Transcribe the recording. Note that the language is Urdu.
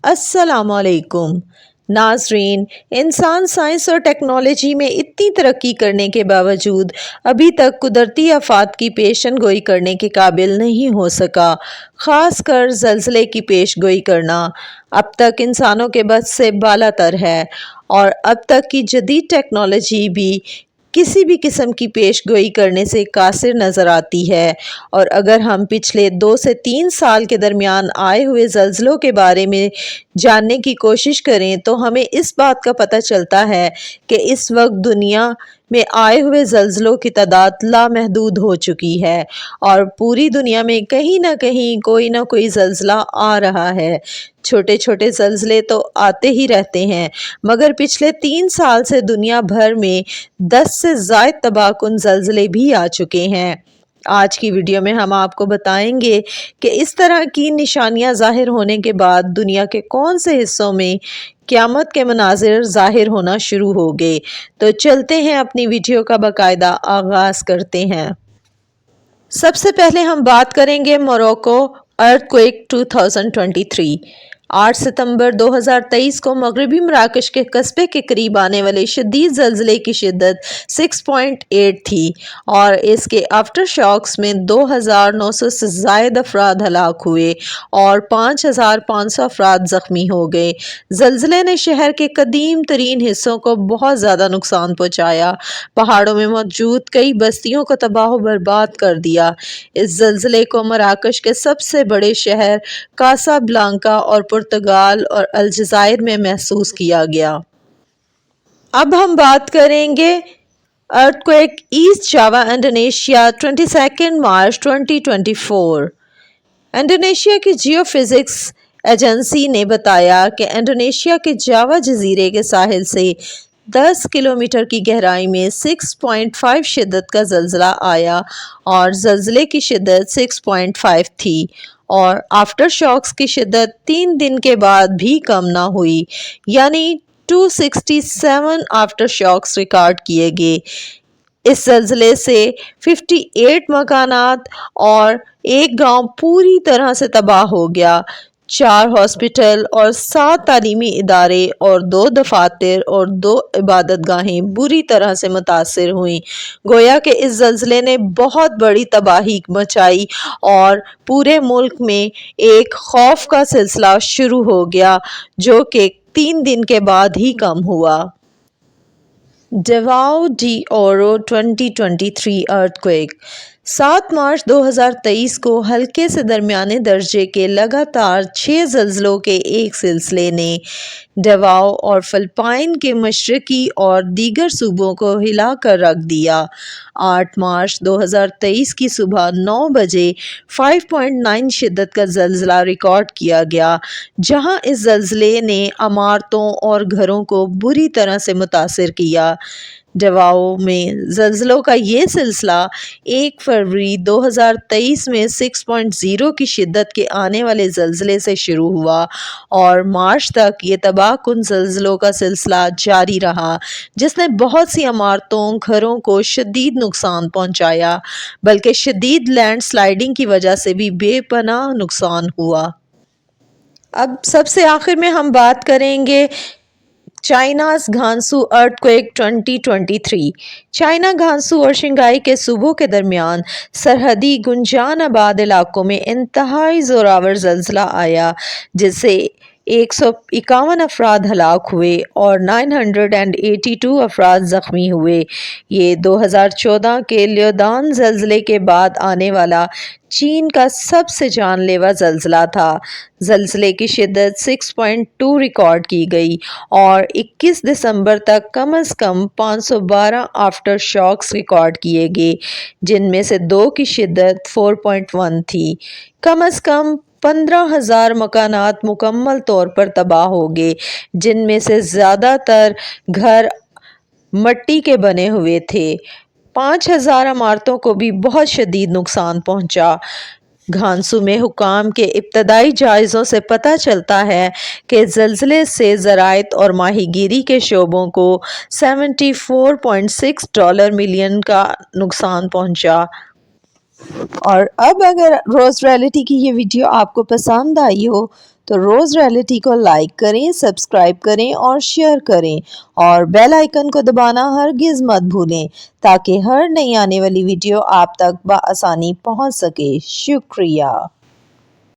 السلام علیکم ناظرین، انسان سائنس اور ٹیکنالوجی میں اتنی ترقی کرنے کے باوجود ابھی تک قدرتی آفات کی پیشن گوئی کرنے کے قابل نہیں ہو سکا، خاص کر زلزلے کی پیش گوئی کرنا اب تک انسانوں کے بس سے بالا تر ہے، اور اب تک کی جدید ٹیکنالوجی بھی کسی بھی قسم کی پیش گوئی کرنے سے قاصر نظر آتی ہے۔ اور اگر ہم پچھلے 2 سے 3 سال کے درمیان آئے ہوئے زلزلوں کے بارے میں جاننے کی کوشش کریں تو ہمیں اس بات کا پتہ چلتا ہے کہ اس وقت دنیا میں آئے ہوئے زلزلوں کی تعداد لامحدود ہو چکی ہے، اور پوری دنیا میں کہیں نہ کہیں کوئی نہ کوئی زلزلہ آ رہا ہے۔ چھوٹے چھوٹے زلزلے تو آتے ہی رہتے ہیں، مگر پچھلے 3 سال سے دنیا بھر میں 10 سے زائد تباہ کن زلزلے بھی آ چکے ہیں۔ آج کی ویڈیو میں ہم آپ کو بتائیں گے کہ اس طرح کی نشانیاں ظاہر ہونے کے بعد دنیا کے کون سے حصوں میں قیامت کے مناظر ظاہر ہونا شروع ہو گئے۔ تو چلتے ہیں اپنی ویڈیو کا باقاعدہ آغاز کرتے ہیں۔ سب سے پہلے ہم بات کریں گے موراکو ارتھکویک 2023۔ 8 ستمبر 2023 کو مغربی مراکش کے قصبے کے قریب آنے والے شدید زلزلے کی شدت 6.8 تھی، اور اس کے آفٹر شاکس میں 2900 سے زائد افراد ہلاک ہوئے اور 5500 افراد زخمی ہو گئے۔ زلزلے نے شہر کے قدیم ترین حصوں کو بہت زیادہ نقصان پہنچایا، پہاڑوں میں موجود کئی بستیوں کو تباہ و برباد کر دیا۔ اس زلزلے کو مراکش کے سب سے بڑے شہر کاسا بلانکا اور پرتگال اور الجزائر میں محسوس کیا گیا۔ اب ہم بات کریں گے ارتھکویک ایسٹ جاوا انڈونیشیا 22 مارچ 2024۔ انڈونیشیا کی جیو فزکس ایجنسی نے بتایا کہ انڈونیشیا کے جاوا جزیرے کے ساحل سے 10 کلومیٹر کی گہرائی میں 6.5 شدت کا زلزلہ آیا، اور زلزلے کی شدت 6.5 تھی، اور آفٹر شاکس کی شدت 3 دن کے بعد بھی کم نہ ہوئی، یعنی 267 آفٹر شاکس ریکارڈ کیے گئے۔ اس زلزلے سے 58 مکانات اور ایک گاؤں پوری طرح سے تباہ ہو گیا۔ 4 ہاسپٹل اور 7 تعلیمی ادارے اور 2 دفاتر اور 2 عبادت گاہیں بری طرح سے متاثر ہوئیں۔ گویا کہ اس زلزلے نے بہت بڑی تباہی مچائی اور پورے ملک میں ایک خوف کا سلسلہ شروع ہو گیا، جو کہ 3 دن کے بعد ہی کم ہوا۔ ڈیواؤ ڈی اورو 2023 ارتھکویک۔ 7 مارچ 2023 کو ہلکے سے درمیانے درجے کے لگاتار 6 زلزلوں کے ایک سلسلے نے ڈیواؤ اور فلپائن کے مشرقی اور دیگر صوبوں کو ہلا کر رکھ دیا۔ 8 مارچ 2023 کی صبح 9 بجے 5.9 شدت کا زلزلہ ریکارڈ کیا گیا، جہاں اس زلزلے نے عمارتوں اور گھروں کو بری طرح سے متاثر کیا۔ ڈیواؤ میں زلزلوں کا یہ سلسلہ 1 فروری 2023 میں 6.0 کی شدت کے آنے والے زلزلے سے شروع ہوا، اور مارچ تک یہ تباہ کن زلزلوں کا سلسلہ جاری رہا، جس نے بہت سی عمارتوں، گھروں کو شدید نقصان پہنچایا، بلکہ شدید لینڈ سلائڈنگ کی وجہ سے بھی بے پناہ نقصان ہوا۔ اب سب سے آخر میں ہم بات کریں گے چائناز گانسو ارتھکویک 2023۔ چائنا گانسو اور شنگھائی کے صوبوں کے درمیان سرحدی گنجان آباد علاقوں میں انتہائی زوراور زلزلہ آیا، جس سے 151 افراد ہلاک ہوئے اور 982 افراد زخمی ہوئے۔ یہ 2014 کے لیودان زلزلے کے بعد آنے والا چین کا سب سے جان لیوا زلزلہ تھا۔ زلزلے کی شدت 6.2 ریکارڈ کی گئی، اور 21 دسمبر تک کم از کم 512 آفٹر شاکس ریکارڈ کیے گئے، جن میں سے 2 کی شدت 4.1 تھی۔ کم از کم 15,000 مکانات مکمل طور پر تباہ ہو گئے، جن میں سے زیادہ تر گھر مٹی کے بنے ہوئے تھے۔ 5,000 عمارتوں کو بھی بہت شدید نقصان پہنچا۔ گانسو میں حکام کے ابتدائی جائزوں سے پتہ چلتا ہے کہ زلزلے سے زراعت اور ماہی گیری کے شعبوں کو $74.6 ملین کا نقصان پہنچا۔ اور اب اگر روز ریئلٹی کی یہ ویڈیو آپ کو پسند آئی ہو تو روز ریئلٹی کو لائک کریں، سبسکرائب کریں اور شیئر کریں اور بیل آئیکن کو دبانا ہرگز مت بھولیں تاکہ ہر نئی آنے والی ویڈیو آپ تک بآسانی پہنچ سکے۔ شکریہ۔